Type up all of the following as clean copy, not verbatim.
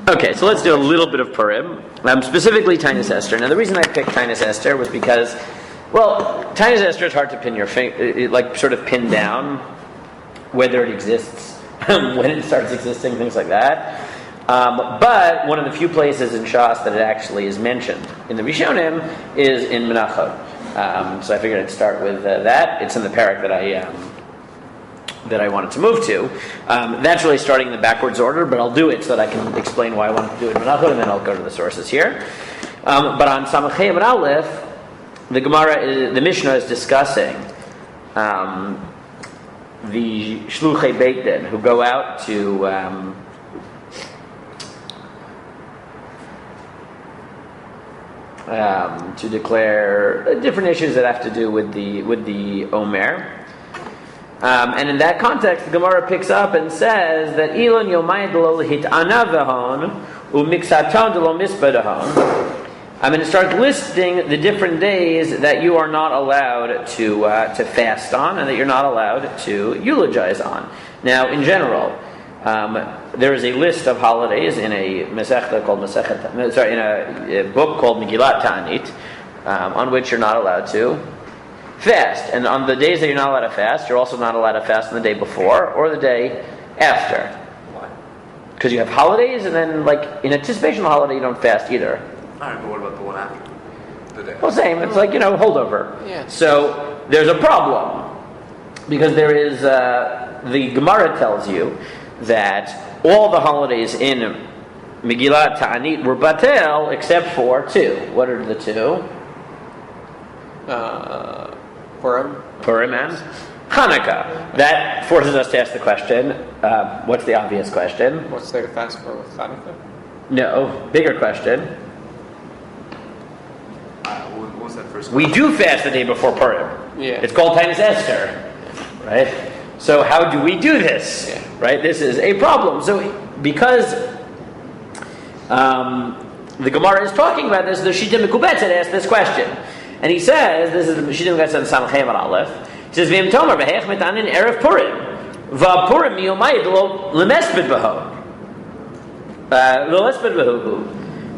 Okay, so let's do a little bit of Purim, specifically Taanit sther-R. Now, the reason I picked Taanit sther-R was because, well, Taanit sther-R is hard to pin your finger, like sort of pin down whether it exists, when it starts existing, things like that. But one of the few places in Shas that it actually is mentioned in the Rishonim is in Menachot. So I figured I'd start with that. It's in the parak that I wanted to move to. That's really starting in the backwards order, but I'll do it so that I can explain why I wanted to do it in Menachot, and then I'll go to the sources here. But on Samach Hey and Aleph, the Mishnah is discussing the Shluchei Beit Din who go out to declare different issues that have to do with the Omer. And in that context, the Gemara picks up and says that Elon Yomayid lo hit'ana v'hon u'miksaton de lo misbadahon. I'm going to start listing the different days that you are not allowed to fast on and that you're not allowed to eulogize on. Now, in general, there is a list of holidays in a Masechta called in a book called PURIM-Taanit on which you're not allowed to fast. And on the days that you're not allowed to fast, you're also not allowed to fast on the day before or the day after. Why? Because you have holidays, and then, like, in anticipation of the holiday, you don't fast either. Alright, but what about the one after the day? Well, same. It's like, holdover. Yeah. So there's a problem. Because there is, the Gemara tells you that all the holidays in Megillat Ta'anit were batel except for two. What are the two? Purim and Hanukkah. That forces us to ask the question, what's the obvious question? What's there to fast for with Hanukkah? No, bigger question. What was that first We do fast the day before Purim. Yeah. It's called Taanit sther-R, right? So how do we do this? Yeah. Right? This is a problem. So because the Gemara is talking about this, the Shita Mekubetzet asked this question. And he says, this is the Shita Mekubetzet in Samach Hey and Aleph, he says, V'im Tomer v'heich metanin erev Purim, v'Purim miyomayid lo lemesped b'ho. Lo lesped b'ho.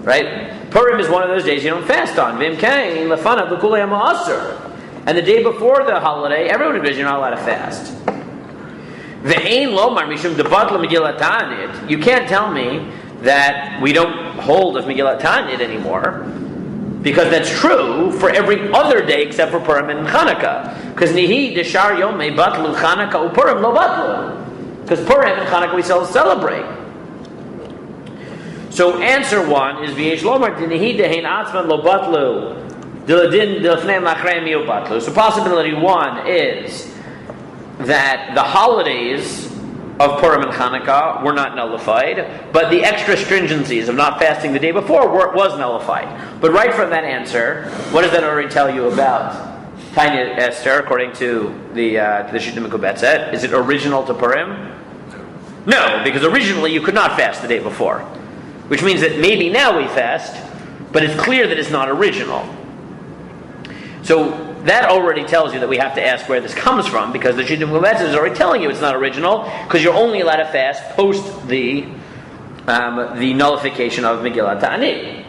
Right? Purim is one of those days you don't fast on. V'im kain lefanav l'kulei ha'ma'aser. And the day before the holiday, everyone agrees you're not allowed to fast. Ve'ein lomar mishum debatla Megillat Ta'anit. You can't tell me that we don't hold of Megillat Ta'anit anymore, because that's true for every other day except for Purim and Chanukah. Because nihi deshar yomei batlu Chanukah uPurim lo batlu. Because Purim and Chanukah we still celebrate. So answer one is v'yesh lomar nihi dehein atzman lo batlu diladin dilfnei lachreim miu batlu. So possibility one is that the holidays of Purim and Hanukkah were not nullified, but the extra stringencies of not fasting the day before was nullified. But right from that answer, what does that already tell you about Taanit sther-R according to the Shita Mekubetzet? Is it original to Purim? No, because originally you could not fast the day before, which means that maybe now we fast, but it's clear that it's not original. So that already tells you that we have to ask where this comes from, because the Shita Mekubetzet is already telling you it's not original, because you're only allowed to fast post the nullification of Megillat Ta'anit.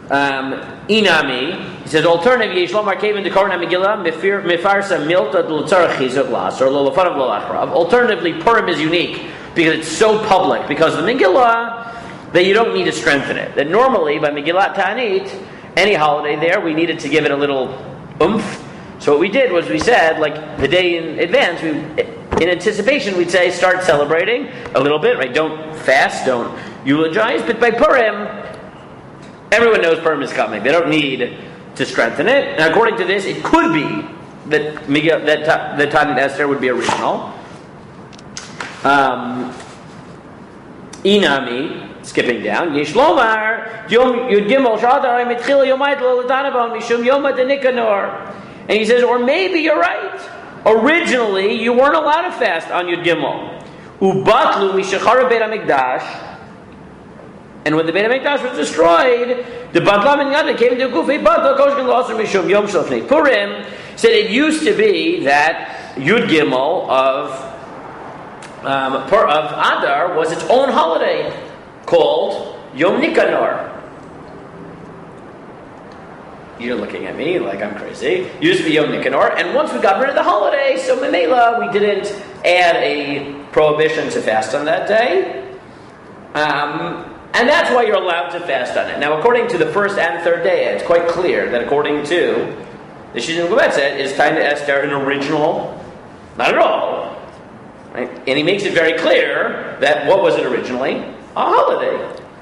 Inami, he says, alternative, Yesh Lomar Kevin Dekorna Megillah, Mefarsa Milta L'Tzarech Chizuk Las, or Lolofanav Lolachrav. Alternatively, Purim is unique, because it's so public, because the Megillah, that you don't need to strengthen it. That normally, by Megillat Ta'anit, any holiday there, we needed to give it a little oomph. So what we did was we said, like the day in advance, in anticipation, we'd say start celebrating a little bit, right? Don't fast, don't eulogize. But by Purim, everyone knows Purim is coming. They don't need to strengthen it. And according to this, it could be that the Taanit sther-R would be original. Inami. Skipping down, Yesh Lomar, Yud Gimel Shadar Mitchila Yomayit Lo L'Tanabon Mishum Yoma Denikanor. And he says, or maybe you're right. Originally, you weren't allowed to fast on Yud Gimel. Ubatlu Mishachara Beit HaMikdash. And when the Beit HaMikdash was destroyed, the Batlam and Yad came to Kufi Batla Koshkan Losser Mishum Yom Shlofnei. Purim said it used to be that Yud Gimel of Adar was its own holiday, called Yom Nikanor. You're looking at me like I'm crazy. Used to be Yom Nikanor, and once we got rid of the holiday, so Memela, we didn't add a prohibition to fast on that day. And that's why you're allowed to fast on it. Now, according to the first and third day, it's quite clear that according to the Shizim Gubetzet, is Taanit Esther an original? Not at all. Right? And he makes it very clear that what was it originally? A holiday.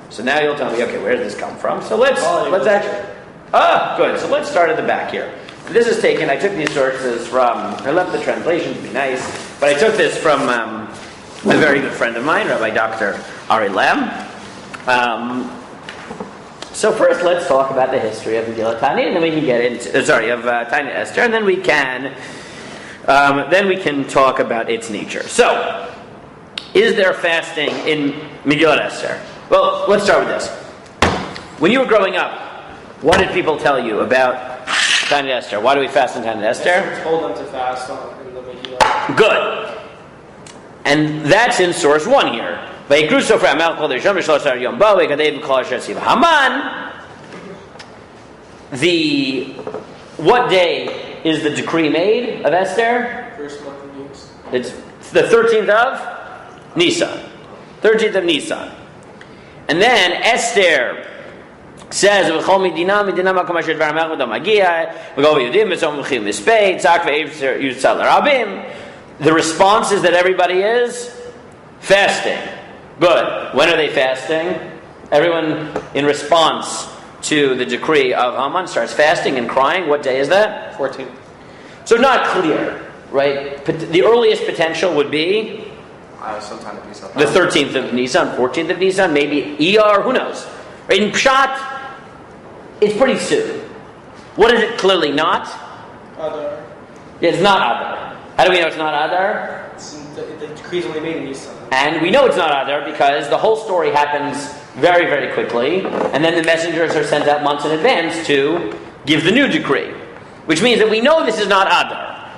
So now you'll tell me, okay, where did this come from? So let's actually... good. So let's start at the back here. This is taken, I took these sources from, I left the translation to be nice, but I took this from a very good friend of mine, Rabbi Dr. Ari Lam. So first, let's talk about the history of Megillat Taanit, and then we can get into of Taanit Esther, and then we can talk about its nature. So, is there fasting in Megillat Esther? Well, let's start with this. When you were growing up, what did people tell you about Taanit Esther? Why do we fast in Taanit Esther? Esther told them to fast in the Megillah. Good. And that's in source 1 here. Haman, what day is the decree made of Esther? First month of Nisan. It's the 13th of Nisan. 13th of Nisan. And then Esther says, the response is that everybody is fasting. Good. When are they fasting? Everyone, in response to the decree of Haman, starts fasting and crying. What day is that? 14th. So not clear, right? The earliest potential would be Sometime in Nisan. the 13th of Nisan, 14th of Nisan, maybe ER, who knows? Right? In Pshat, it's pretty soon. What is it clearly not? Adar. It's not Adar. How do we know it's not Adar? The decree is only made in Nisan. And we know it's not Adar because the whole story happens very, very quickly, and then the messengers are sent out months in advance to give the new decree, which means that we know this is not Adar.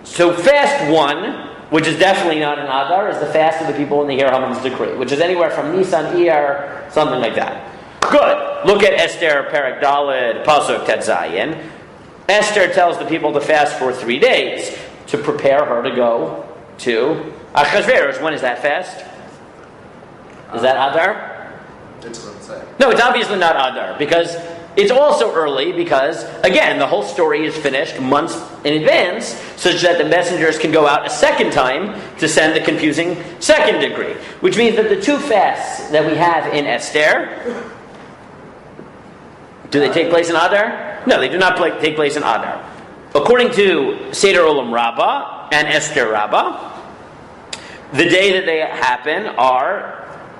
So fast 1, which is definitely not an Adar, is the fast of the people when they hear Haman's decree, which is anywhere from Nisan, Iyar, something like that. Good. Look at Esther, Perek Daled, Pasuk Tet Zayin. Esther tells the people to fast for 3 days to prepare her to go to Achashverosh. When is that fast? Is that Adar? It doesn't say. No, it's obviously not Adar, because it's also early, because, again, the whole story is finished months in advance, such that the messengers can go out a second time to send the confusing second decree. Which means that the 2 fasts that we have in Esther, do they take place in Adar? No, they do not take place in Adar. According to Seder Olam Rabbah and Esther Rabbah, the day that they happen are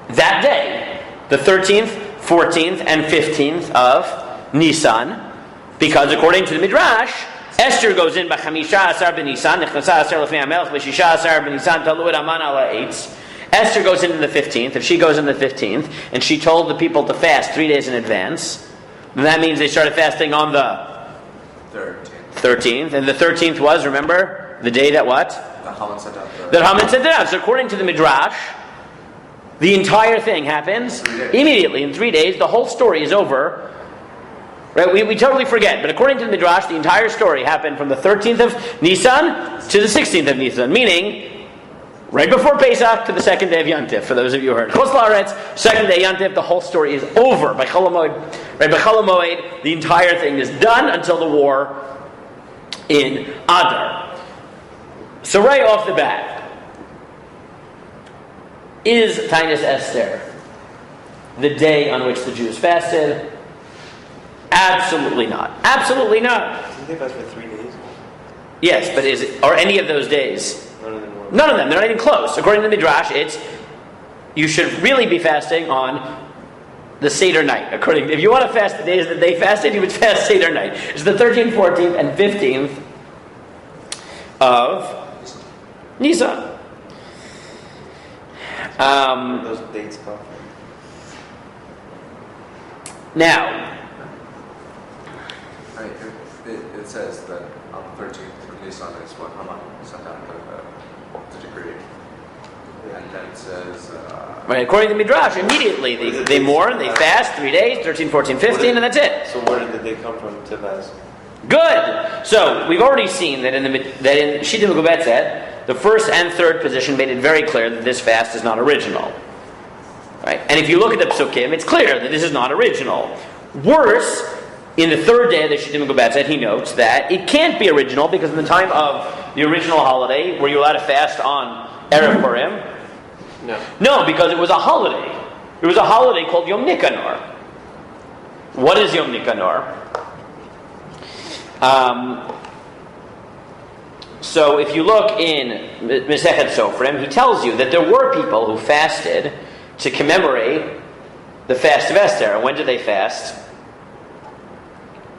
that day, the 13th, 14th, and 15th of Nisan, because according to the Midrash, Esther goes in by Chamisha Asar b'Nisan, Nechasa Asar l'fnei HaMelech, B'Shisha Asar b'Nisan, Talu et Haman ala eitz. Esther goes in the 15th. If she goes in the 15th, and she told the people to fast 3 days in advance, then that means they started fasting on the 13th. And the 13th was, remember, the day that what? That Haman sent out. That Haman sent it out. So according to the Midrash, the entire thing happens immediately in 3 days. The whole story is over. Right? We totally forget. But according to the Midrash, the entire story happened from the 13th of Nisan to the 16th of Nisan. Meaning, right before Pesach to the second day of Yantif, for those of you who heard. Chos La'aretz, second day Yantif, the whole story is over. By Chol HaMoed, right? By Chol HaMoed, the entire thing is done until the war in Adar. So right off the bat, is Taanit Esther the day on which the Jews fasted? Absolutely not. Absolutely not. Didn't they fast for 3 days? Yes, but is it, are any of those days? None of them were. None of them. They're not even close. According to the Midrash, it's you should really be fasting on the Seder night. If you want to fast the days that they fasted, you would fast Seder night. It's the 13th, 14th, and 15th of Nisan. Those dates come from. Now, Right, it says that on the 13th of Nisan is when Haman sent out the decree. And then it says, Right, according to Midrash, immediately they mourn, they fast 3 days, 13, 14, 15, and that's it. So where did they come from to fast? Good. So we've already seen that in Shita Megubetzet, the first and third position made it very clear that this fast is not original. Right? And if you look at the Psukim, it's clear that this is not original. Worse, in the third day of the Shita Megubetzet, he notes that it can't be original because in the time of the original holiday, were you allowed to fast on Erev Purim? No, because it was a holiday. It was a holiday called Yom Nikanor. What is Yom Nikanor? So if you look in Masechet Sofrim, he tells you that there were people who fasted to commemorate the fast of Esther. And when did they fast?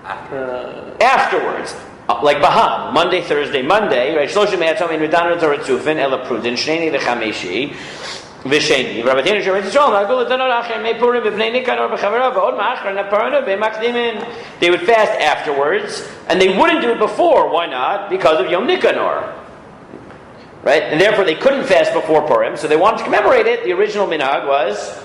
Afterwards. Like Baham, Monday, Thursday, Monday, right? Shloshim Eyatzom in Redan Tzortzufin Ela Prudin Shnei V'Chameshi V'Sheni. Rabbeinu Sheretz Yisrael Nagul L'Tanor Achem Mei Purim V'Pnei Nikanor V'Chavera V'Od Ma'achar Naparana V'Makdimin. They would fast afterwards, and they wouldn't do it before. Why not? Because of Yom Nikanor, right? And therefore they couldn't fast before Purim, so they wanted to commemorate it. The original minhag was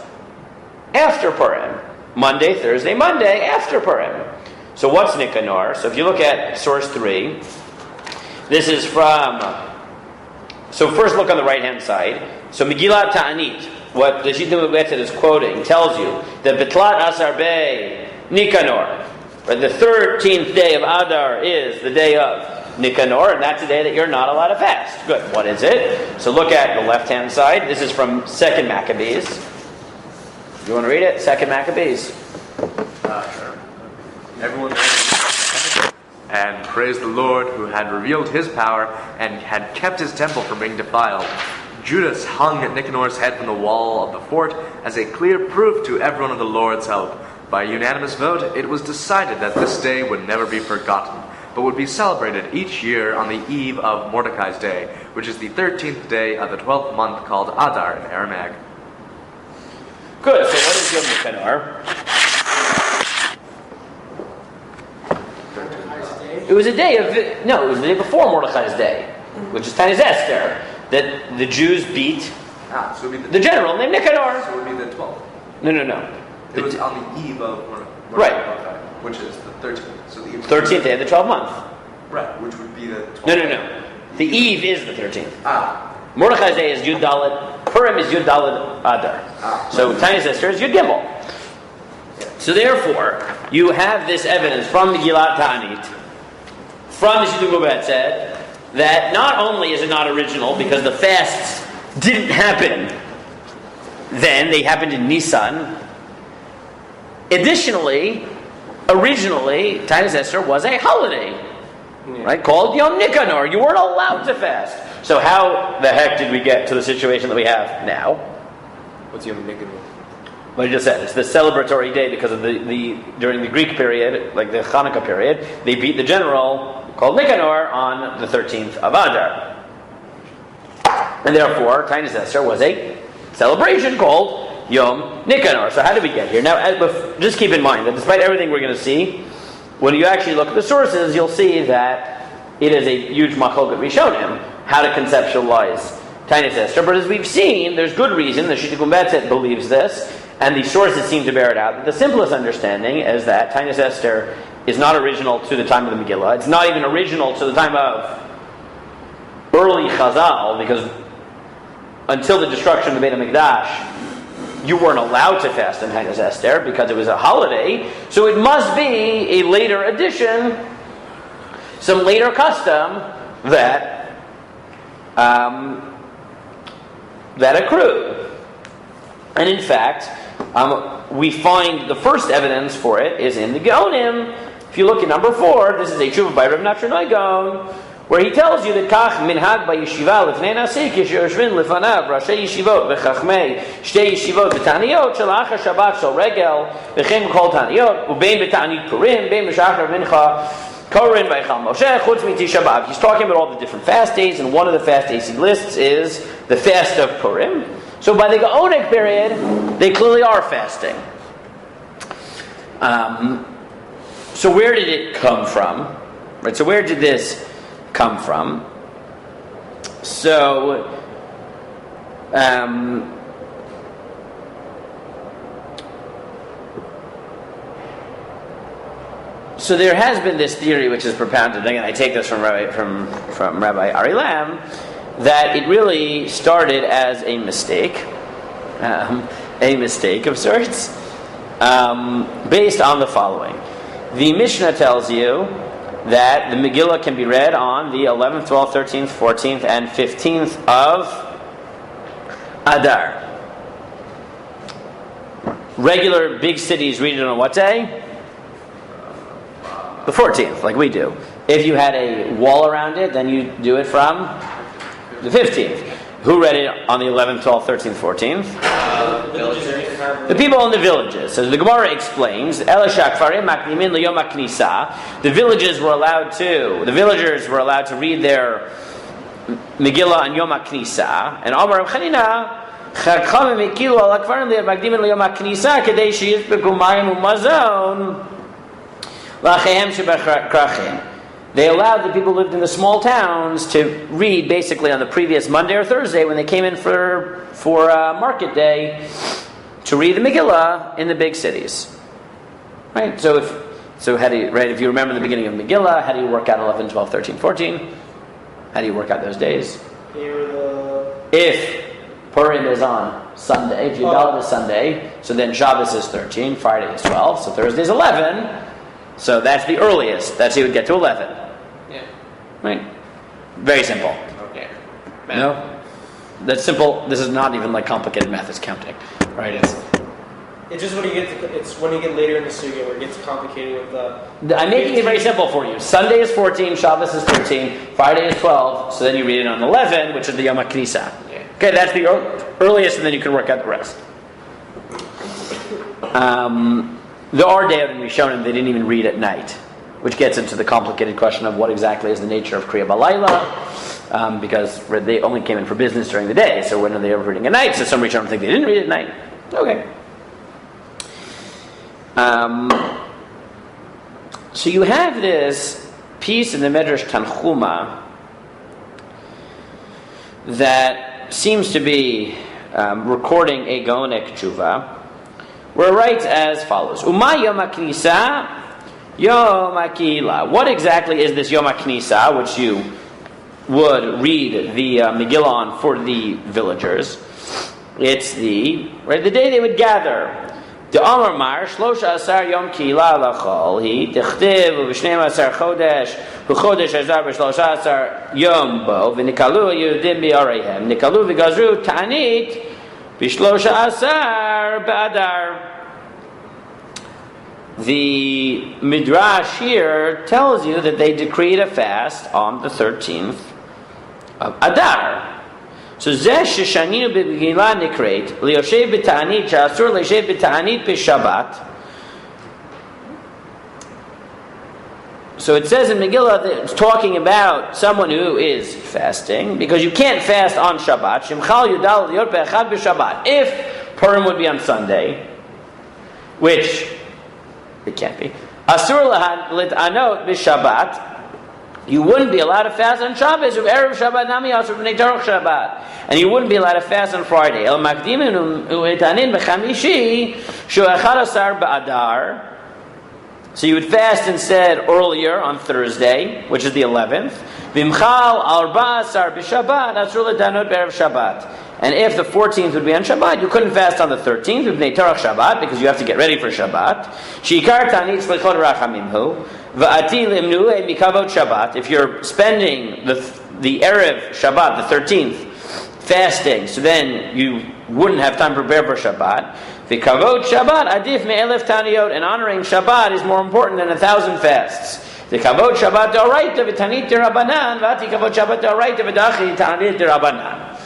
after Purim, Monday, Thursday, Monday after Purim. So what's Nikanor? So if you look at source 3, this is from... So first look on the right-hand side. So PURIM-Taanit, what the Shita Megubetzet is quoting, tells you that Betlat Asar Bey Nikanor, right, the 13th day of Adar is the day of Nikanor, and that's the day that you're not allowed to fast. Good. What is it? So look at the left-hand side. This is from 2nd Maccabees. You want to read it? 2nd Maccabees. Sure. Everyone and praised the Lord who had revealed his power and had kept his temple from being defiled. Judas hung Nicanor's head from the wall of the fort as a clear proof to everyone of the Lord's help. By unanimous vote, it was decided that this day would never be forgotten, but would be celebrated each year on the eve of Mordecai's Day, which is the 13th day of the 12th month called Adar in Aramaic. Good. So what is Yom Nikanor? It was a day of... No, it was the day before Mordecai's Day, which is Taanit sther-R, that the Jews beat So it would be the general named Nikanor. So it would be the 12th. No. It was on the eve of Mordecai, Right. which is the 13th. So the eve 13th day of the 12th month. Right, which would be the 12th. No. The eve is the 13th. Mordecai's Day is Yud Dalet. Purim is Yud Dalet Adar. So Taanit sther-R is Yud Gimel. So therefore, you have this evidence from the PURIM-Taanit, from the Shita Megubetzet, that not only is it not original because the fasts didn't happen then, they happened in Nisan. Additionally, originally, Taanit sther-R was a holiday, right, called Yom Nikanor. You weren't allowed to fast. So how the heck did we get to the situation that we have now? What's Yom Nikanor? What I just said, it's the celebratory day because of the during the Greek period, like the Hanukkah period, they beat the general called Nikanor on the 13th of Adar. And therefore, Taanit sther-R was a celebration called Yom Nikanor. So how did we get here? Now, just keep in mind that despite everything we're going to see, when you actually look at the sources, you'll see that it is a huge machloket rishonim how to conceptualize Taanit sther-R. But as we've seen, there's good reason, the Shita Megubetzet believes this, and the sources seem to bear it out, that the simplest understanding is that Taanit sther-R is not original to the time of the Megillah. It's not even original to the time of early Chazal, because until the destruction of the Beit HaMikdash, you weren't allowed to fast on Taanit sther-R because it was a holiday. So it must be a later addition, some later custom that accrued. And in fact, we find the first evidence for it is in the Gaonim. If you look at number 4, this is a tshuva by Rav Nachshon Gaon, where he tells you that Kach minhag b'yeshiva lefnei nasi kishoshvin lefanav rashi yeshivot v'chachmei shtei yeshivot v'taniyot shel achar Shabbat shel regel v'chem kol taniyot ubein b'tanit purim bein b'shachar mincha korin v'echal Moshe chutz miTisha B'Av. He's talking about all the different fast days, and one of the fast days he lists is the fast of Purim. So by the Gaonic period, they clearly are fasting. So where did it come from? Right. So where did this come from? So So there has been this theory which is propounded, again I take this from Rabbi Ari Lam, that it really started as a mistake of sorts, based on the following. The Mishnah tells you that the Megillah can be read on the 11th, 12th, 13th, 14th, and 15th of Adar. Regular big cities read it on what day? The 14th, like we do. If you had a wall around it, then you do it from the 15th. Who read it on the 11th, 12th, 13th, 14th? The people in the villages. So the Gemara explains, the villagers were allowed to read their Megillah on Yom HaKnisa. And Amar Rav Chanina, Chachamim Ekilu al Akvarim Makdimin Yom HaKnisa Kadei Sheyizbeku Mayim Umazon Lachehem Shebekrachim. They allowed the people who lived in the small towns to read basically on the previous Monday or Thursday when they came in for market day to read the Megillah in the big cities. Right? If you remember the beginning of Megillah, how do you work out 11, 12, 13, 14? How do you work out those days? If Purim is on Sunday, if Yudalit is Sunday, so then Shabbos is 13, Friday is 12, so Thursday is 11. So that's the earliest. That's how you would get to 11. Yeah. Right? Very simple. Okay. No? That's simple. This is not even like complicated math. It's counting. Right? It's just when you get later in the sugya where it gets complicated with the... I'm making it very simple for you. Sunday is 14, Shabbos is 13, Friday is 12, so then you read it on 11, which is the Yom HaKnisa. Yeah. Okay, that's the earliest, and then you can work out the rest. The R day in Rishonim, they didn't even read at night, which gets into the complicated question of what exactly is the nature of Kriya Balayla, because they only came in for business during the day, so when are they ever reading at night? So some Rishonim think they didn't read at night. Okay. So you have this piece in the Medrash Tanchuma that seems to be recording a Gaonic tshuva, where it writes as follows: Uma Yom HaKnisa, Yom HaKila. What exactly is this Yom HaKnisa, which you would read the Megillah on for the villagers? It's the day they would gather. The Amar Mar Shlosha Asar Yom Kila Lachol He Tichtiv V'Shneim Asar Chodesh V'Chodesh Azar V'Shlosha Asar Yom Bo V'Nikalu Yehudim B'Areihem Nikalu V'Gazru Ta'anit V'Shlosha Asar B'Adar. The Midrash here tells you that they decreed a fast on the 13th of Adar. So Zeh Sheshaninu B'Megillah Nikreit Liyoshev B'Ta'anit Sha'asur Liyoshev B'Ta'anit B'Shabbat. So it says in Megillah that it's talking about someone who is fasting, because you can't fast on Shabbat. Shimchal Yudal Liot Be'echad B'Shabbat. If Purim would be on Sunday, which it can't be. Asur L'Anot B'Shabbat. You wouldn't be allowed to fast on Shabbos of Erev Shabbat Nami Asur B'nei Torach Shabbat, and you wouldn't be allowed to fast on Friday. El Makdimin U'etanin B'Chamishi Shu Echad Asar B'Adar. So you would fast instead earlier on Thursday, which is the 11th. V'imchal Arba Asar B'Shabbat Asur L'Danot B'Erev Shabbat. And if the 14th would be on Shabbat, you couldn't fast on the 13th B'nei Torach Shabbat, because you have to get ready for Shabbat. Shikar Tanit Slichot Rachamimhu. If you're spending the Erev Shabbat, the 13th, fasting, so then you wouldn't have time to prepare for Shabbat. V'kavod Shabbat adif me'elef taniyot, and honoring Shabbat is more important than 1,000 fasts. V'kavod Shabbat d'oraita v'tanit d'Rabbanan v'ati kavod Shabbat d'oraita v'dachi tanit d'Rabbanan.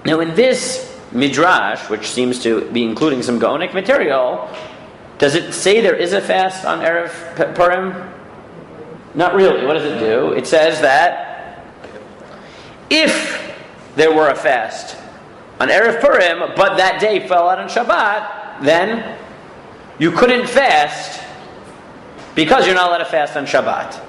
Now in this Midrash, which seems to be including some Gaonic material, does it say there is a fast on Erev Purim? Not really. What does it do? It says that if there were a fast on Erev Purim, but that day fell out on Shabbat, then you couldn't fast because you're not allowed to fast on Shabbat.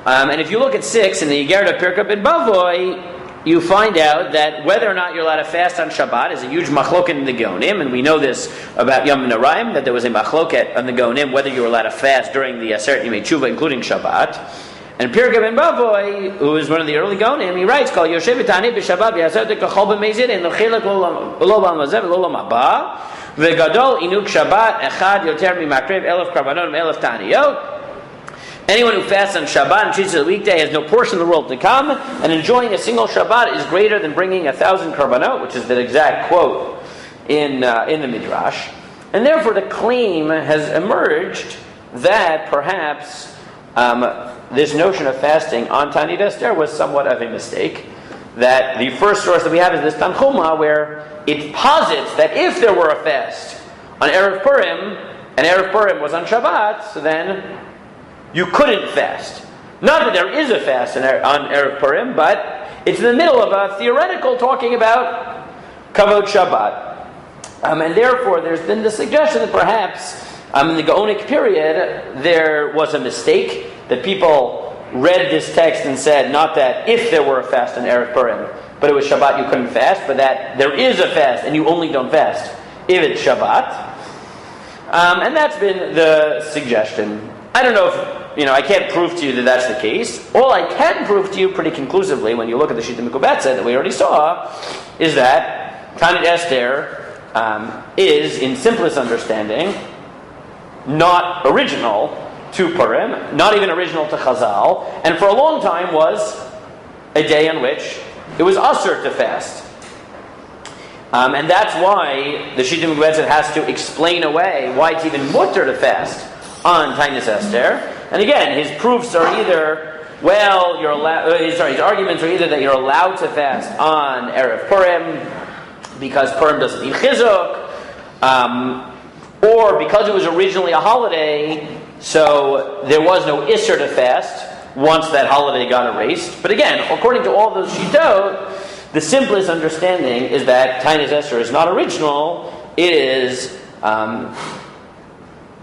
And if you look at 6 in the Igerda Pirkei Ben Bavoi, you find out that whether or not you're allowed to fast on Shabbat is a huge machloket in the Geonim, and we know this about Yom Noraim, that there was a machloket on the Geonim whether you were allowed to fast during the Aseret Yimei Tshuva, including Shabbat. And Pirkei ben Bavoi, who is one of the early Geonim, he writes, "Kol PURIM-Taanit b'Shabbat v'yaseh kachol b'meizid en l'chilek lo b'almazeh v'lo haba v'gadol inuk Shabbat echad yoter mimakrev 1,000 karbanon 1,000 taniyot." Anyone who fasts on Shabbat and treats it a weekday has no portion of the world to come, and enjoying a single Shabbat is greater than bringing 1,000 karbanot, which is the exact quote in the Midrash. And therefore the claim has emerged that perhaps this notion of fasting on Taanit sther was somewhat of a mistake. That the first source that we have is this Tanchuma, where it posits that if there were a fast on Erev Purim, and Erev Purim was on Shabbat, so then you couldn't fast. Not that there is a fast on Erev Purim, but it's in the middle of a theoretical talking about Kavod Shabbat. And therefore there's been the suggestion that perhaps in the Gaonic period there was a mistake, that people read this text and said not that if there were a fast on Erev Purim, but it was Shabbat you couldn't fast, but that there is a fast and you only don't fast if it's Shabbat. And that's been the suggestion. I don't know if, I can't prove to you that that's the case. All I can prove to you pretty conclusively when you look at the Shita Mikubetza that we already saw is that Taanit sther is, in simplest understanding, not original to Purim, not even original to Chazal, and for a long time was a day on which it was asur to fast. And that's why the Shita Mikubetza has to explain away why it's even mutter to fast on Taanit sther. And again, his proofs are either, you're allowed. His arguments are either that you're allowed to fast on Erev Purim because Purim doesn't need chizuk, or because it was originally a holiday, so there was no isser to fast once that holiday got erased. But again, according to all those shitot, the simplest understanding is that Taanit sther is not original; it is a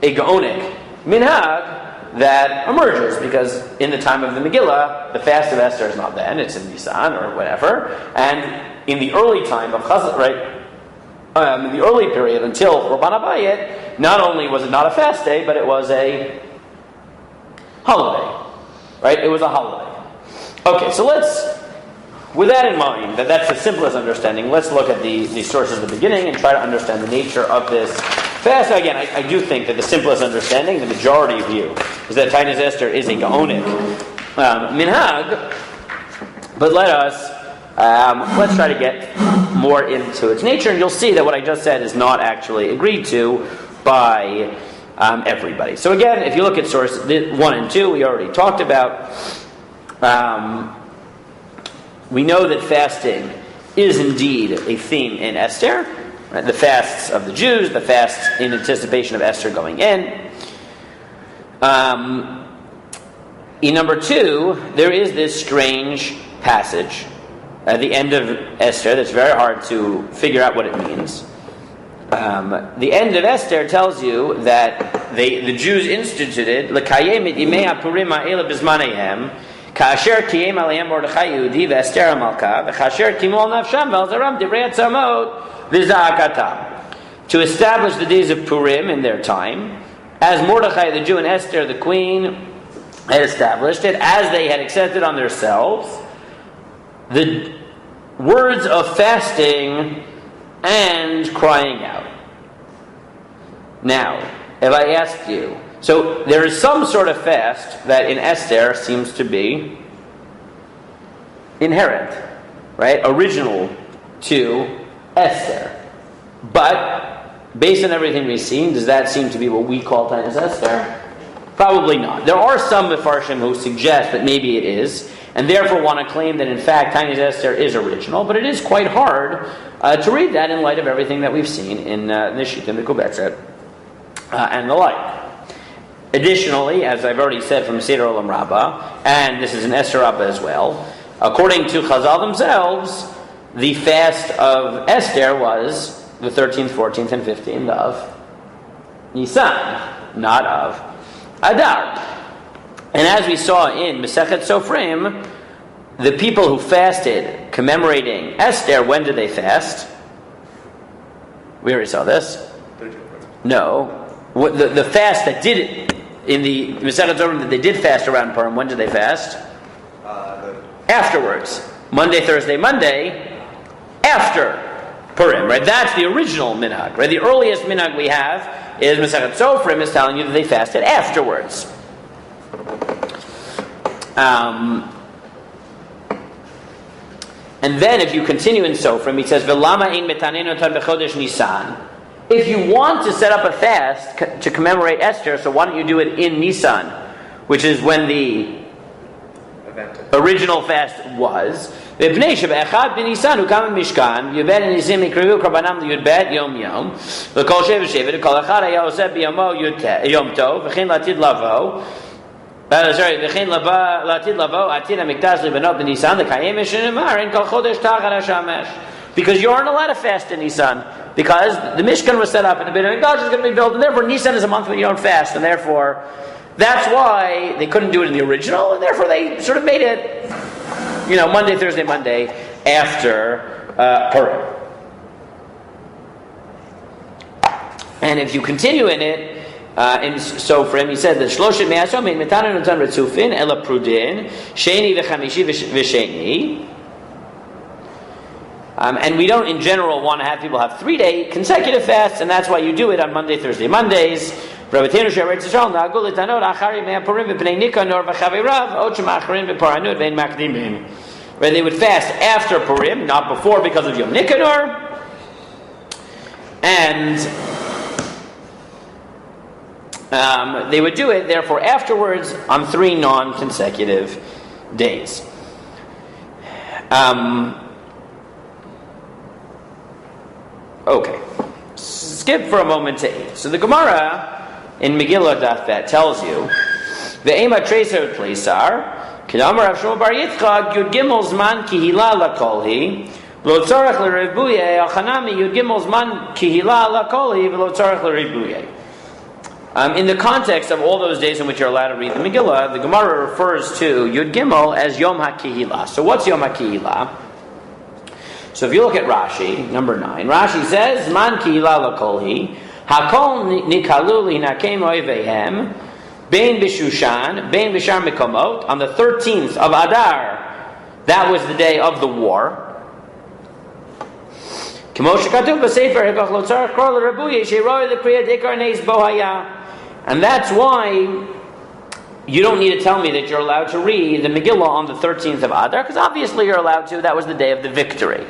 Gaonic minhag that emerges, because in the time of the Megillah, the fast of Esther is not then, it's in Nisan or whatever, and in the early time of Chazal, in the early period until Rabban Abayit, not only was it not a fast day, but it was a holiday, right? It was a holiday. Okay, so with that in mind, that's the simplest understanding, let's look at the sources at the beginning and try to understand the nature of this fast. Again, I do think that the simplest understanding, the majority view, is that Taanit sther is a Gaonic minhag. But let's try to get more into its nature, and you'll see that what I just said is not actually agreed to by everybody. So again, if you look at source 1 and 2, we already talked about. We know that fasting is indeed a theme in Esther. Right? The fasts of the Jews, the fasts in anticipation of Esther going in. In number 2, there is this strange passage at the end of Esther that's very hard to figure out what it means. The end of Esther tells you that the Jews instituted l'kayem et yimei HaPurim ha'ela b'zmaneihem Kasher kiyem alayhem Mordechai Yehudi ve'Esther HaMalka v'kasher kimu al nafsham ve'alzaram divrei atzamot v'za'akatam, to establish the days of Purim in their time, as Mordechai the Jew and Esther the queen had established it, as they had accepted on themselves the words of fasting and crying out. Now, if I asked you, so there is some sort of fast that in Esther seems to be inherent, right? Original to Esther. But based on everything we've seen, does that seem to be what we call Taanit sther? Probably not. There are some Mefarshim who suggest that maybe it is, and therefore want to claim that in fact Taanit sther is original, but it is quite hard to read that in light of everything that we've seen in the Shita Mikubetza and the like. Additionally, as I've already said from Seder Olam Rabbah, and this is in Esther Rabbah as well, according to Chazal themselves, the fast of Esther was the 13th, 14th, and 15th of Nisan, not of Adar. And as we saw in Masechet Sofrim, the people who fasted commemorating Esther, when did they fast? We already saw this. No. The fast that did it in the Masechet Zorim that they did fast around Purim, when did they fast? Afterwards. Monday, Thursday, Monday, after Purim, right? That's the original minhag, right? The earliest minhag we have is Masechet Sofrim is telling you that they fasted afterwards. And then if you continue in Sofrim, he says, V'lama ein metanenu tan b'chodesh Nisan. If you want to set up a fast to commemorate Esther, so why don't you do it in Nisan, which is when the original fast was. V'bnei sheb'echad b'Nisan ukam mishkan yubed nizim ikrivu korbanam liyudbet yom yom v'kol shev shevet kol echad haya oseh b'yomo yom tov v'chein latid lavo v'chein latid lavo atid hamikdash libanot b'Nisan l'kayem eshenimar in kol chodesh tachad hashamesh. Because you aren't allowed to fast in Nisan, because the Mishkan was set up and the Beit HaMikdash is going to be built, and therefore Nisan is a month when you don't fast, and therefore that's why they couldn't do it in the original, and therefore they sort of made it, Monday, Thursday, Monday after Purim. And if you continue in it, in Sofrim, he said that Shloshet Me'asom Ein Metanan Notan Retzufin Ela Prudin Sheni V'Chamishi V'Sheni. And we don't, in general, want to have people have 3-day consecutive fasts, and that's why you do it on Monday, Thursday, Mondays. Where they would fast after Purim, not before, because of Yom Nikanor, and they would do it, therefore, afterwards on 3 non-consecutive days. Okay, skip for a moment to 8. So the Gemara in Megillah Daf Bet tells you the Ema Treser Pleisar Kedamar Rav Shmuel Bar Yitzchak Yud Gimel Zman Kihila Lakolhi Lo Tzarech LeRibuye Achanami Yud Gimel Zman Kihila Lakolhi Lo Tzarech LeRibuye. In the context of all those days in which you're allowed to read the Megillah, the Gemara refers to Yud Gimel as Yom HaKihila. So what's Yom HaKihila? So if you look at Rashi, number 9, Rashi says, Man kihila lakolhi, hakol nikalu linakem oivehem, bein b'shushan, bein b'shar mikomot, on the 13th of Adar, that was the day of the war. And that's why you don't need to tell me that you're allowed to read the Megillah on the 13th of Adar, because obviously you're allowed to. That was the day of the victory.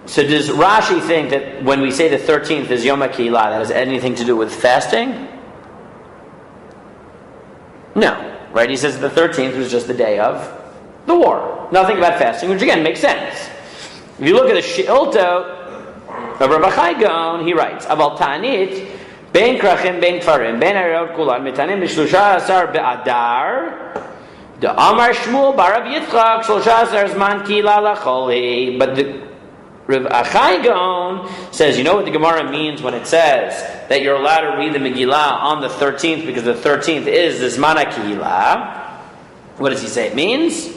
So does Rashi think that when we say the 13th is Yom HaKihila, that has anything to do with fasting? No. Right? He says the 13th was just the day of the war. Nothing about fasting, which again makes sense. If you look at the She'ilta of Rabbi Chai Gaon, he writes, Aval Ta'anit, Ben krachim ben tfarim ben arayot kulan mitanim b'shlusha asar be'adar the Amar Shmuel bar Rav Yitzchak shlusha asar zman kihila lacholi. But the Rav Achai Gaon says, you know what the Gemara means when it says that you're allowed to read the Megillah on the 13th because the 13th is the Zman HaKihila. What does he say it means?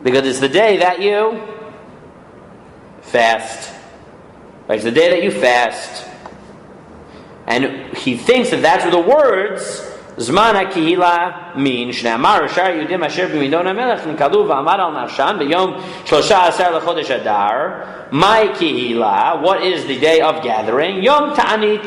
Because it's the day that you fast. Right? It's the day that you fast. And he thinks that that's what the words Zman HaKihila mean. Shne'amar Shar Yudim Asher B'midon HaMelech Nikalu V'amar Al Nafshan B'yom 13 L'chodesh Adar. My Kihila, what is the day of gathering? Yom Ta'anit,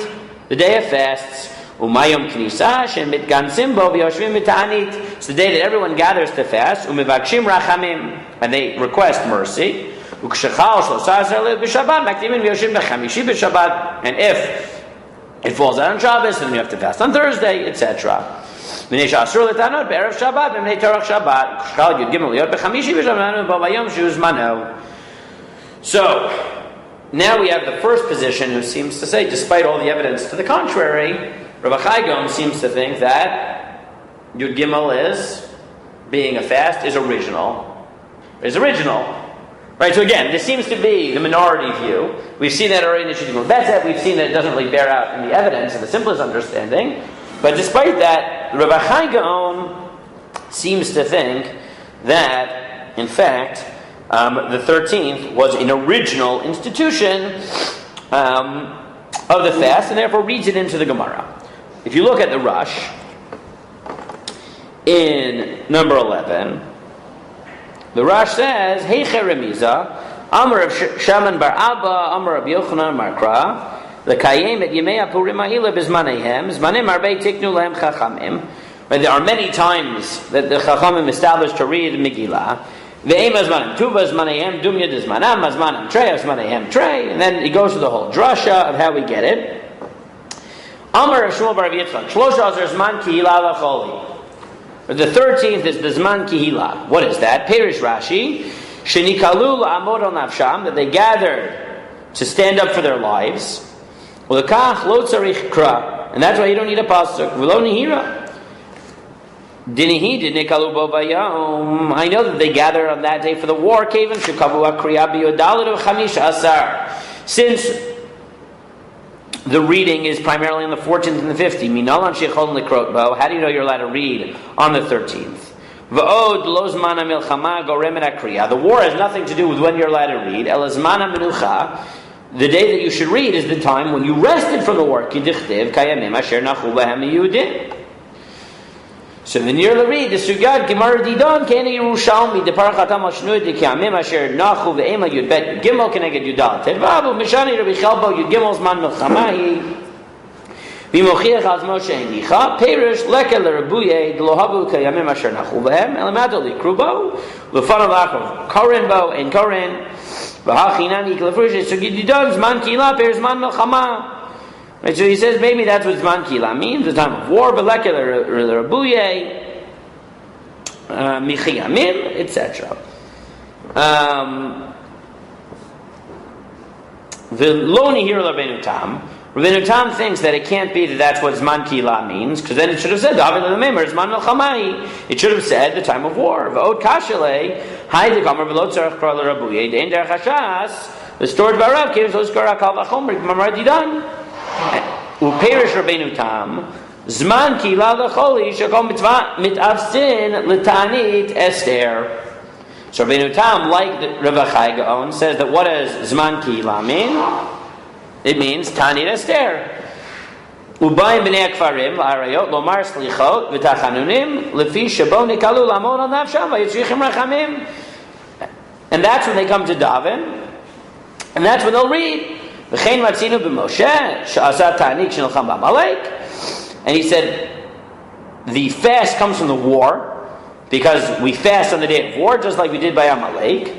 the day of fasts. Umayom Knisa Shem Mitgansim Bo V'yoshvim Ta'anit. It's the day that everyone gathers to fast. Umivakshim Rachamim, and they request mercy. Ukshechal 13 B'Shabbat Makdimin V'yoshvim B'Chamishi B'Shabbat. And if it falls out on Shabbos, then you have to fast on Thursday, etc. So now we have the first position who seems to say, despite all the evidence to the contrary, Rabbi Chai Gaon seems to think that Yud Gimel is, being a fast, is original. Right, so again, this seems to be the minority view. We've seen that already in the Shittim Betzet. We've seen that it doesn't really bear out in the evidence in the simplest understanding. But despite that, that Rabbi Chai Gaon seems to think that, in fact, the 13th was an original institution of the fast, and therefore reads it into the Gemara. If you look at the Rush, in number 11, the Rush says, Heiche Remiza, Amar of Shaman Bar Abba, Amar of Yochanan Markra, the Kayem et Yemei HaPurim Bizmanehem, Zmanim Arbei Tiknu Lehem Chachamim. There are many times that the Chachamim established to read Megillah. Ve'em Azmanim Tuva Zmanehem, Dumya Dizmanam, Azmanim Trey, Azmanehem Trey, and then he goes to the whole drasha of how we get it. Amar of Shmuel Bar Yitzchak, Shlosha Azer Zman Kihila Lacholi. The 13th is the Zman Kihila. What is that? Perish Rashi, Shenikalu La'amod al Nafsham, that they gathered to stand up for their lives. Ulekach lo tzarich kra, and that's why you don't need a pasuk. V'lo nihira. Dinihi dinikalu bo bayom. I know that they gathered on that day for the war. Kaven shekavu akriya biyodalid chamish asar. Since the reading is primarily on the 14th and the 15th, minalan shechol likrot bo. How do you know you're allowed to read on the 13th? V'od lo zman hamilchama gorem et akriya. The war has nothing to do with when you're allowed to read. El zman hamenucha. The day that you should read is the time when you rested from the work. So then you're to read the Sugad Gemara Didon Kene Yerushalmi the Parachatam Ashnud the Kiyamim Asher Nachu ve'ema Yudbet Gimel Keneged Yudal Tedvavu Mishani Rabbi Chelbo Yud Gimel's Man Melchamahi V'mochiach Az Moshe Enicha Perish Lekel L'Rabuye D'Lohavu Kiyamim Asher Nachu ve'em Elamado L'Krubo L'Fanav Achov Korin Bo En Korin. Right, so he says maybe that's what Zman Kila means, the time of war, etc. The Loni here Rabbeinu Tam. Rabbeinu Tam thinks that it can't be that that's what Zman Kila means, because then it should have said it should have said the time of war. The storage barav came so skara kal vachomer mamar didan. Uperish Rabbeinu Tam Zman Kila lecholi shekom mitavsin l'Taanit sther-R. So Rabbeinu Tam, like Rabbi Chai Gaon, says that what does Zman Kila mean? It means Taanit sther-R. Ubayim b'nei akfarim la'arayot lomar slichot v'tachanunim lefi shebo nikalu lamon al nafsham v'yitzrichim rachamim. And that's when they come to daven, and that's when they'll read. V'chein matzinu b'Moshe she'asat ta'anik shenilcham b'Amalek. And he said the fast comes from the war, because we fast on the day of war, just like we did by Amalek.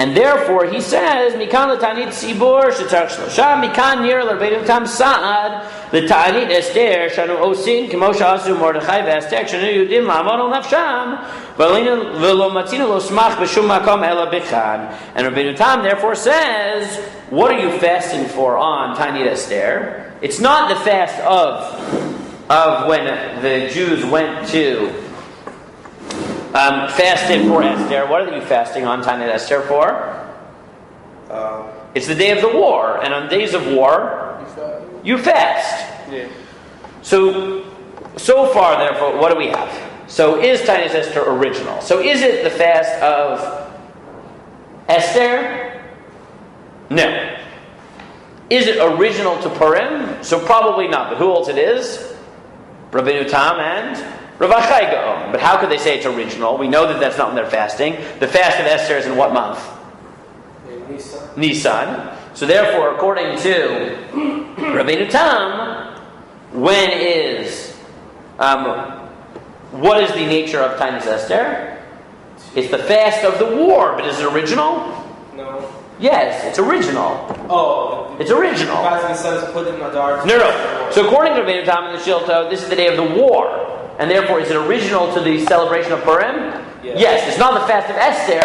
And therefore, he says, Mikan l'Taanit tzibur shetzarich shlosha, Mikan nir l'Rabbeinu Tam sa'ad l'Taanit sther-R shanu osin k'mo she'asu Mordechai v'Esther shanu yudim la'amon al nafsham v'lo matzinu lo smach b'shum makom ela b'chan. And Rabbeinu Tam therefore says, what are you fasting for on Taanit sther-R? It's not the fast of when the Jews went to fasted for Esther. What are you fasting on Taanit sther-R for? It's the day of the war, and on days of war, you fast. Yeah. So far, therefore, what do we have? So is Taanit sther-R original? So is it the fast of Esther? No. Is it original to Purim? So probably not. But who else it is? Rabbeinu Tam and Rabbi Chai Gaon. But how could they say it's original? We know that that's not when they're fasting. The fast of Esther is in what month? Nisan. So therefore, according to Rabbeinu Tam, when is what is the nature of Taanit sther-R? It's the fast of the war. But is it original? No. Yes, it's original. Oh. It's original. The sun is put in the dark. No. So according to Rabbeinu Tam and the Shilto, this is the day of the war. And therefore, is it original to the celebration of Purim? Yes, it's not the fast of Esther,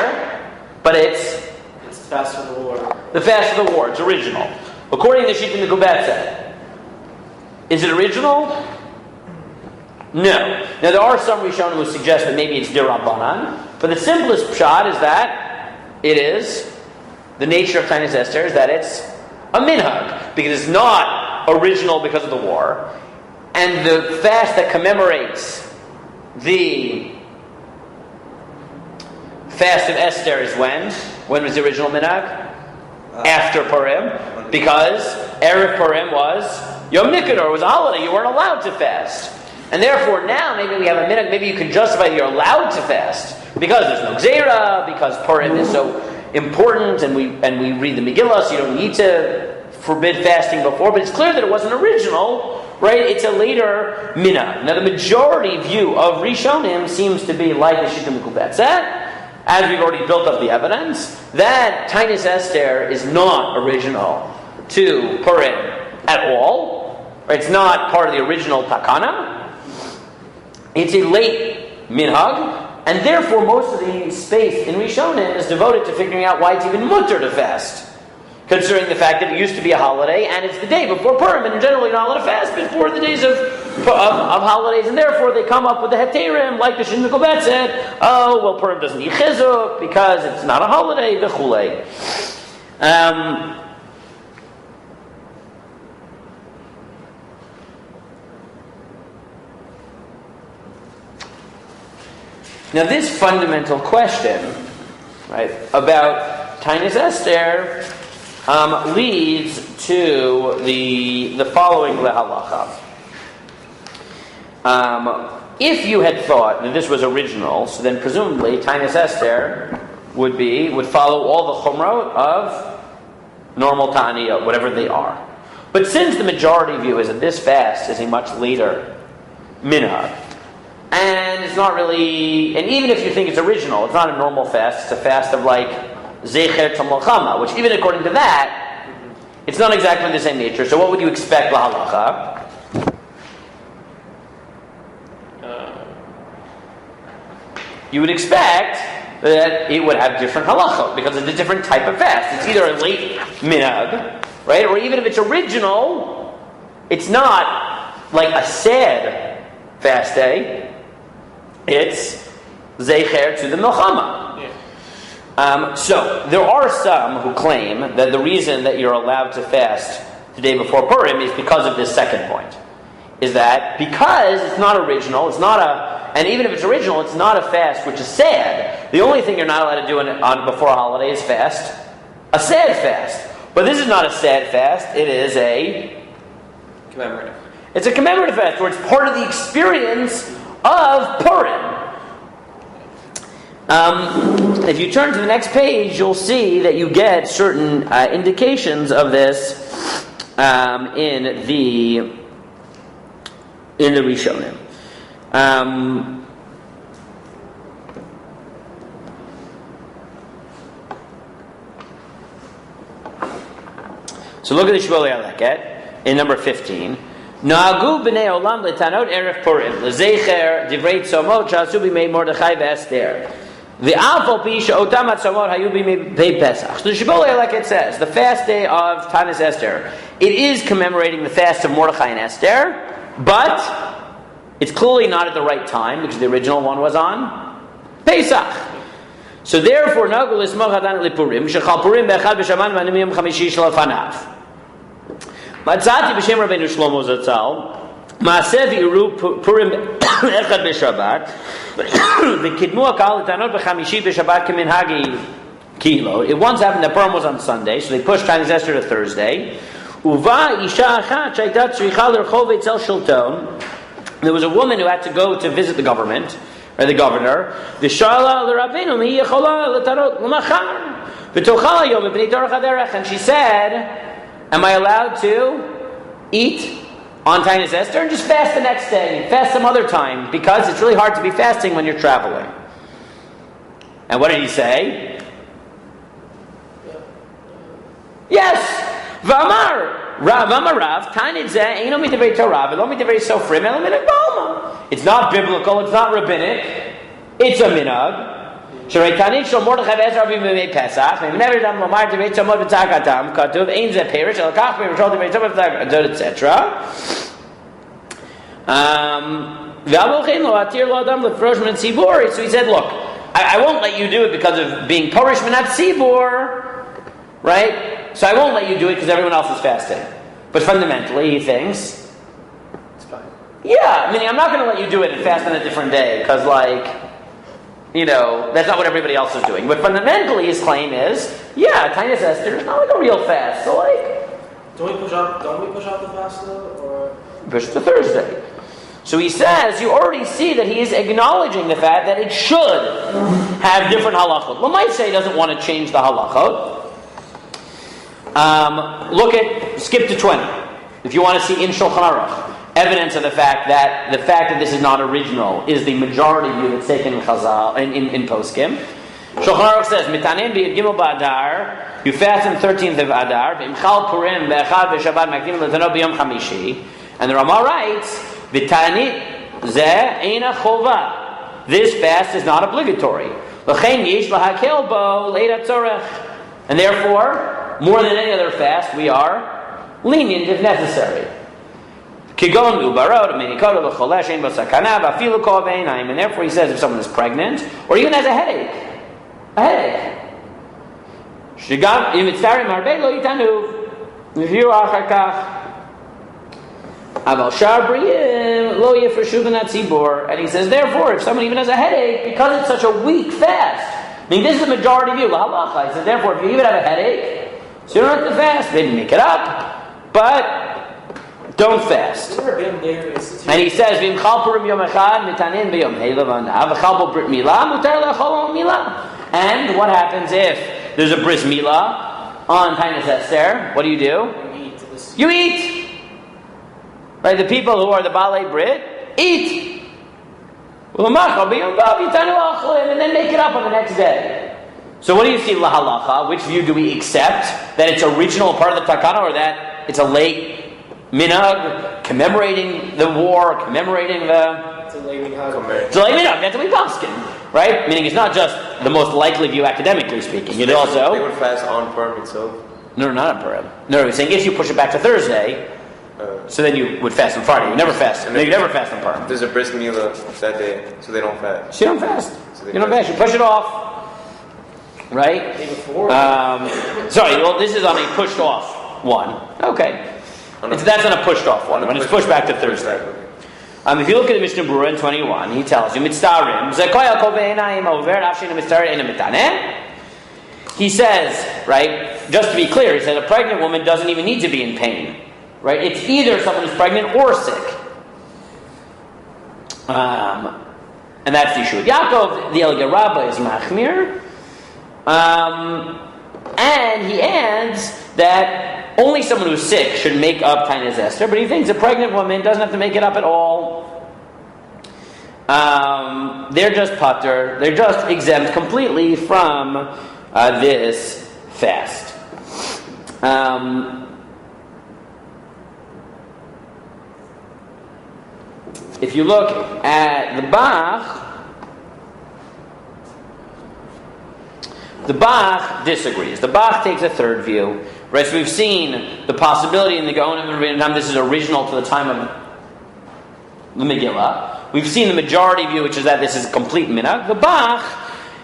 but it's the fast of the war. The fast of the war. It's original. According to the Shita and the Kubetza, is it original? No. Now there are some Rishonim who suggest that maybe it's Dirabanan, but the simplest pshat is that it is the nature of Taanit sther-R is that it's a minhag, because it's not not original because of the war. And the fast that commemorates the fast of Esther is when? When was the original minhag? After Purim. Because Erev Purim was Yom Nikanor, was a holiday. You weren't allowed to fast. And therefore now maybe we have a minhag, maybe you can justify that you're allowed to fast. Because there's no Gzeira, because Purim is so important, and we read the Megillah, so you don't need to forbid fasting before, but it's clear that it wasn't original, right? It's a later minhag. Now the majority view of Rishonim seems to be like the Shittim Mekubetzet, as we've already built up the evidence, that Taanit Esther is not original to Purim at all. Right? It's not part of the original Takana. It's a late minhag, and therefore most of the space in Rishonim is devoted to figuring out why it's even mutter to fast, considering the fact that it used to be a holiday and it's the day before Purim, and in general you're not allowed to fast before the days of holidays, and therefore they come up with the heterim, like the Shittim Mekubetzet said, oh, well, Purim doesn't need chizuk because it's not a holiday, v'chulei. Now this fundamental question, right, about Taanit Esther leads to the following halacha. If you had thought that this was original, so then presumably Taanit Esther would follow all the chumrot of normal ta'aniyot, whatever they are. But since the majority view is that this fast is a much later minhag, and it's not really, and even if you think it's original, it's not a normal fast, it's a fast of like Zecher to Milchama, which even according to that, it's not exactly the same nature. So what would you expect la halacha? You would expect that it would have different halacha because it's a different type of fast. It's either a late minhag, right? Or even if it's original, it's not like a sad fast day. It's Zecher to the Milchama. So there are some who claim that the reason that you're allowed to fast the day before Purim is because of this second point. Is that because it's not original, and even if it's original, it's not a fast which is sad. The only thing you're not allowed to do before a holiday is fast a sad fast. But this is not a sad fast, it is a Commemorative. It's a commemorative fast where it's part of the experience of Purim. If you turn to the next page, you'll see that you get certain indications of this in the Rishonim. So look at the Shibbolei Aleket in number 15. Na'agu b'nei olam letanot erev Purim lezecher divrei tzomot shasu b'mei Mordechai v'Esther v'afal pi she'otam hatzomot hayu b'mei Pesach. So the Shibbolei Aleket says the fast day of Taanit Esther, it is commemorating the fast of Mordechai and Esther, but it's clearly not at the right time because the original one was on Pesach. So therefore, Na'agu l'smoch hadan lePurim shechal Purim be'echad b'shaman v'anim yom chamishi shlefanav. Matzati b'shem Rabbeinu Shlomo Zatzal Maaseh v'iru Purim echad b'Shabbat v'kidmu hakal l'tanot b'chamishi b'Shabbat k'minhagi kilo. It once happened that Purim was on Sunday, so they pushed Taanit Esther to Thursday. Uva isha achat shayta tzricha l'rchov etzel shilton. There was a woman who had to go to visit the government, or the governor. V'shala l'Rabbeinu mi yechola l'tanot l'machar v'tochal hayom v'bnei torach haderech. And she said, am I allowed to eat on Taanit Esther and just fast the next day, fast some other time, because it's really hard to be fasting when you're traveling? And what did he say? Yes. V'amar Rav Taanit zeh eino midivrei Torah v'lo midivrei sofrim elo minhag b'alma. It's not biblical. It's not rabbinic. It's a minhag. Shrei Tanit shel Mordechai v'Ezra b'mei Pesach. Never done lomar divrei tzomot v'tzakatam. Katuv ein zeh perish el kach b'rishol divrei tzomot v'tzakatam, etc. V'avolchein lo atir lo adam lefrosh min tzibur. So he said, look, I won't let you do it because of being parish minat tzibur, right? So I won't let you do it because everyone else is fasting. But fundamentally, he thinks, It's fine. yeah, meaning I'm not going to let you do it and fast on a different day, because that's not what everybody else is doing. But fundamentally, his claim is, yeah, Taanit sther is not like a real fast. So Don't we push out the fast though, or push to Thursday. So he says, you already see that he is acknowledging the fact that it should have different halachot. L'maaseh doesn't want to change the halachot. Skip to 20. If you want to see in Shulchan Aruch, evidence of the fact that this is not original is the majority view that's taken in Chazal, in Poskim. Shulchan Aruch says, Mitanin b'yud gimel ba'adar, you fast on the 13th of Adar, v'imchal Purim be'echad v'shabbat makdim l'tano b'yom chamishi. And the Ramah writes, V'Taanit sther-R chova. This fast is not obligatory. L'chein yesh lahakel bo le'at tzorech. And therefore, more than any other fast, we are lenient if necessary. Kigon ubarot minikodo l'cholesh ein bo sakana v'afilu kol v'einayim. And therefore, he says, if someone is pregnant or even has a headache. Shigam im mitztarim harbe lo yitanu. V'yu achar kach. Aval shar briyim lo yifreshu b'nat tzibor. And he says, therefore, if someone even has a headache, because it's such a weak fast, I mean, this is the majority view. L'halacha. He says, therefore, if you even have a headache, so you don't have to fast. Maybe make it up, but don't fast. And he says, "V'imchal Purim yom echad mitanin b'yom hei levana v'chal bo brit milah mutar lechol milah." And what happens if there's a bris milah on Taanit sther? What do? You eat. Right? The people who are the balei brit eat. And then make it up on the next day. So what do you see, lahalacha? Which view do we accept? That it's original part of the takana, or that it's a late minhag commemorating the war, commemorating the... It's a late minhag. It's a late minhag. That's what we paskin, right? Meaning it's not just the most likely view academically speaking. It also... They would fast on Purim itself? No, not on Purim. No, he's saying if you push it back to Thursday, so then you would fast on Friday. You never fast. You never fast on Purim. There's a bris milah that day, so they don't fast. So you don't fast. So You don't fast. You push it off. Right? Sorry, well, this is on a pushed off one. Okay. That's on a pushed off one. When it's pushed back to Thursday. If you look at the Mishnah Berurah in 21, he tells you, he says, right, just to be clear, he says a pregnant woman doesn't even need to be in pain. Right? It's either someone who's pregnant or sick. And that's the issue with Yaakov. The Elige Rabbah is Machmir. And he adds that only someone who's sick should make up Taanit sther, but he thinks a pregnant woman doesn't have to make it up at all. They're just patur. They're just exempt completely from this fast. If you look at the Bach disagrees. The Bach takes a third view. Right, so we've seen the possibility in the Gaonim and Rebbeinu Tam, this is original to the time of the Megillah. We've seen the majority view, which is that this is a complete minhag. The Bach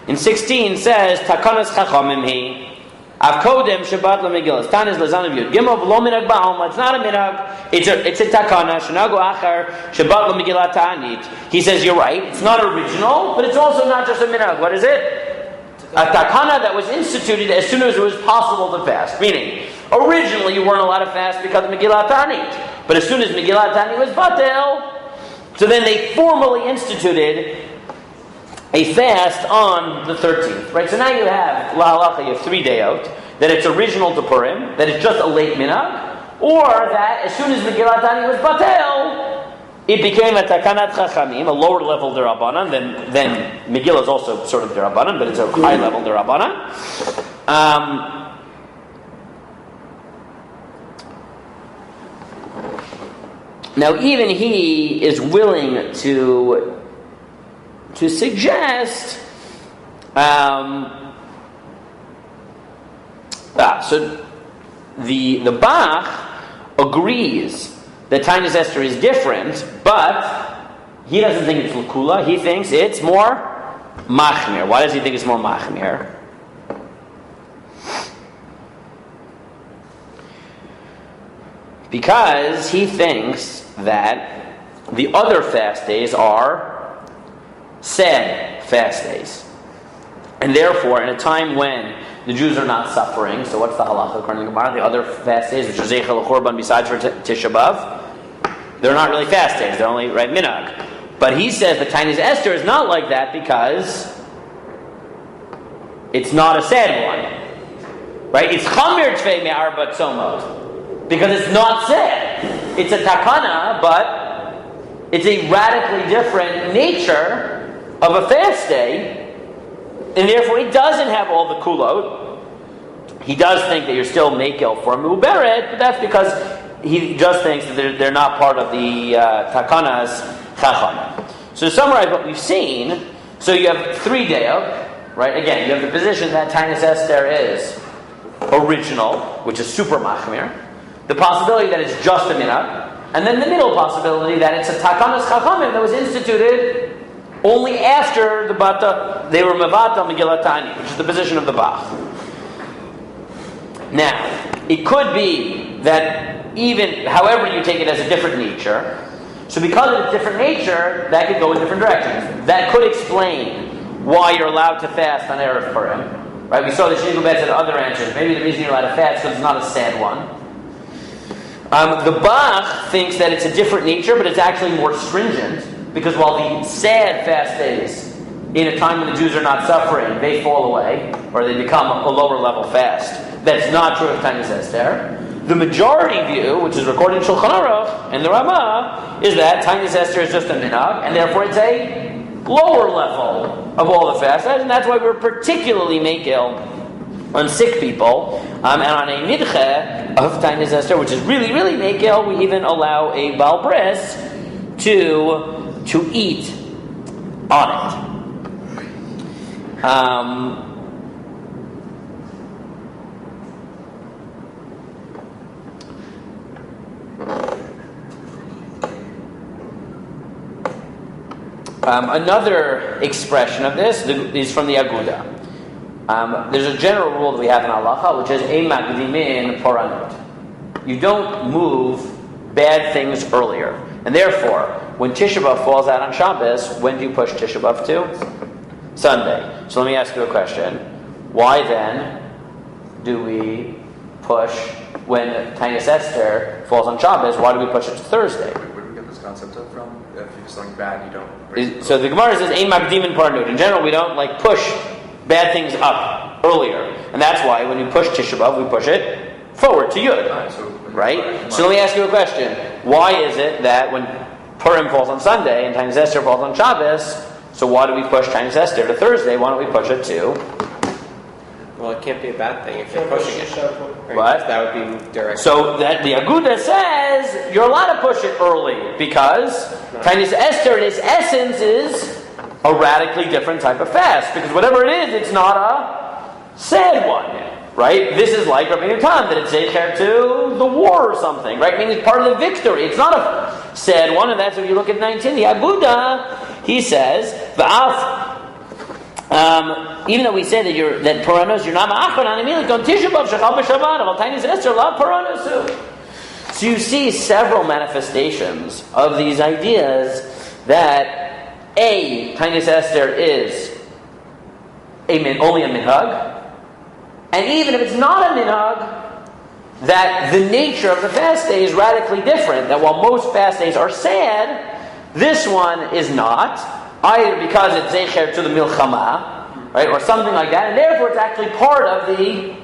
in 16 says, Takanas chachamim hi. Av kodem Shabbat LaMegillah. Tanis Lazanav Yud Gimel v'lo minhag ba'alma. It's not a minhag. It's a takana. Shenago achar Shabbat LaMegillah Taanit. He says you're right. It's not original, but it's also not just a minhag. What is it? A takana that was instituted as soon as it was possible to fast. Meaning, originally you weren't allowed to fast because of Megillah Taanit. But as soon as Megillah Taanit was batel, so then they formally instituted a fast on the 13th, right? So now you have, lahalacha, you have 3 dayot, that it's original to Purim, that it's just a late minhag, or that as soon as Megillah Taanit was batel, it became a takanat chachamim, a lower level derabanan, then Megillah is also sort of derabanan, but it's a high level derabanan. Now even he is willing to suggest so the Bach agrees that Taanit sther is different, but he doesn't think it's l'kula. He thinks it's more machmir. Why does he think it's more machmir? because he thinks that the other fast days are sad fast days. And therefore, in a time when the Jews are not suffering, so what's the halacha according to Gemara? The other fast days, which are Zeichel Chorban besides for Tisha B'Av, they're not really fast days, they're only minhag. But he says the Taanit sther-R is not like that because it's not a sad one. Right? It's Chamir Tvei Me'arba Tzomot. Because it's not sad. It's a takana, but it's a radically different nature of a fast day, and therefore it doesn't have all the kulot. He does think that you're still mekel for Mu'beret, but that's because he just thinks that they're not part of the takanas chacham. So to summarize what we've seen, so you have 3 dayot, right? Again, you have the position that Taanit sther-R is original, which is super machmir, the possibility that it's just a minhag, and then the middle possibility that it's a takanas chachamim that was instituted only after they were mevata Megillat Ta'anit, which is the position of the Bach. Now, it could be that even, however you take it as a different nature, so because of its different nature, that could go in different directions. That could explain why you're allowed to fast on Erev Purim. Right? We saw the Shnigu Bet said other answers. Maybe the reason you're allowed to fast is because it's not a sad one. The Bach thinks that it's a different nature, but it's actually more stringent, because while the sad fast days, in a time when the Jews are not suffering, they fall away, or they become a lower level fast. That's not true of Taanit sther-R. The majority view, which is recorded in Shulchan Aruch and the Ramah, is that Taanit sther-R is just a minhag, and therefore it's a lower level of all the fast days, and that's why we're particularly makel on sick people, and on a nidche of Taanit sther-R, which is really, really makel, we even allow a Baal Bris to eat on it. Another expression of this is from the Aguda. There's a general rule that we have in halacha, which is ein makdimin poranot. You don't move bad things earlier, and therefore, when Tisha B'Av falls out on Shabbos, when do you push Tisha B'Av to? Sunday. So let me ask you a question. Why then do we push when Taanit sther-R falls on Shabbos? Why do we push it to Thursday? Where do we get this concept from? If you do something bad, you don't. So the Gemara says, "Ein makdimin paranut." In general, we don't push bad things up earlier, and that's why when you push Tisha B'Av, we push it forward to Yud. Right? So let me ask you a question. Why is it that when Purim falls on Sunday and Taanit sther-R falls on Shabbos, so why do we push Taanit sther-R to Thursday? Why don't we push it to? Well, it can't be a bad thing if you're pushing it. What? That would be direct. So that the Aguda says you're allowed to push it early because Taanit sther-R in its essence is a radically different type of fast. Because whatever it is, it's not a sad one. Right? This is like Rabbeinu Tam, that it's zecher to the war or something. Right? I mean, it's part of the victory. It's not a sad one, and that's when you look at 19. The Aguda, he says, even though we say that Puranos, you're not ma'achron on immediately, don't Tisha B'Av, Shechal B'Shabbat, Aval Taanit sther-R, love Puranos. So you see several manifestations of these ideas that Taanit sther-R is only a minhag, and even if it's not a minhag, that the nature of the fast day is radically different. That while most fast days are sad, this one is not, either because it's zecher to the milchama, right, or something like that, and therefore it's actually part of the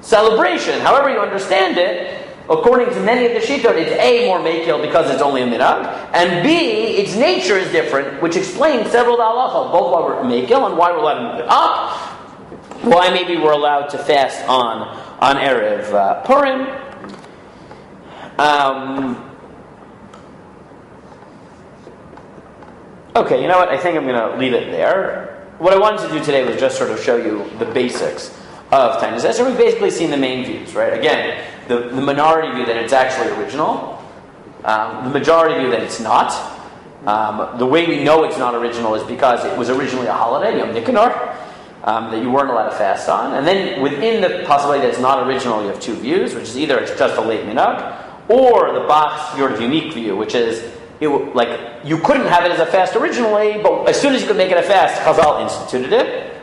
celebration. However you understand it, according to many of the Shittot, it's A, more mekel because it's only a minhag, and B, its nature is different, which explains several halacha, both why we're mekel and why we're allowed to move it up, why maybe we're allowed to fast on Erev Purim. Okay, you know what? I think I'm going to leave it there. What I wanted to do today was just sort of show you the basics of Taanit sther-R. We've basically seen the main views, right? Again, the minority view that it's actually original, the majority view that it's not. The way we know it's not original is because it was originally a holiday, Yom Nikanor, that you weren't allowed to fast on. And then within the possibility that it's not original, you have 2 views, which is either it's just a late minhag, or the Bach's your unique view, which is like you couldn't have it as a fast originally, but as soon as you could make it a fast, Chazal instituted it.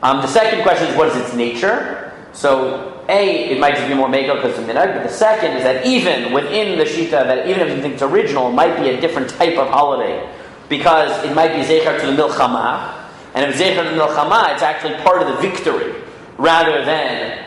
The second question is, what is its nature? So, A, it might just be more mega because of minhag, but the second is that even within the shita, that even if you think it's original, it might be a different type of holiday, because it might be zecher to the milchama, and if zecher to the milchama, it's actually part of the victory, rather than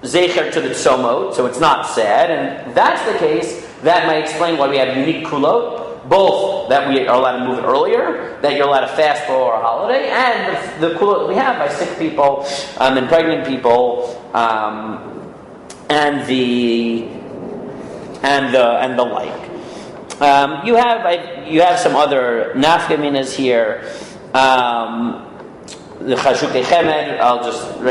zecher to the tzomot, so it's not sad, and if that's the case, that might explain why we have unique kulot, both that we are allowed to move it earlier, that you're allowed to fast for a holiday, and the kulot that we have by sick people and pregnant people, and the like. You have some other nafkaminas here. The Chashukei Chemed,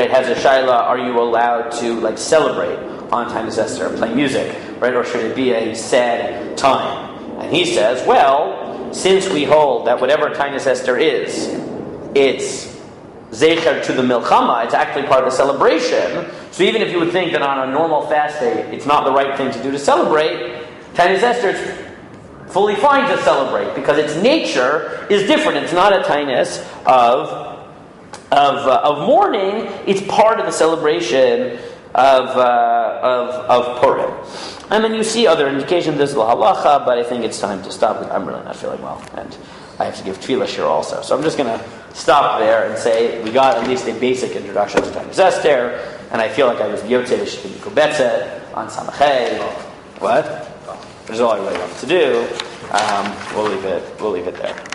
has a shaila, are you allowed to celebrate on Taanit sther-R, play music, right? Or should it be a sad time? And he says, well, since we hold that whatever Taanit sther-R is, it's zecher to the milchama, it's actually part of the celebration. So even if you would think that on a normal fast day, it's not the right thing to do to celebrate, Taanit sther-R is fully fine to celebrate because its nature is different. It's not a tainus of mourning. It's part of the celebration of Purim. And then you see other indications. This is the halacha, but I think it's time to stop. I'm really not feeling well, and I have to give tefillah shir also. So I'm just going to stop there and say we got at least a basic introduction to Taanit sther-R, and I feel like I was yotzei l'shkin kubetzet on samachay. What? Which is all I really wanted to do. We'll leave it there.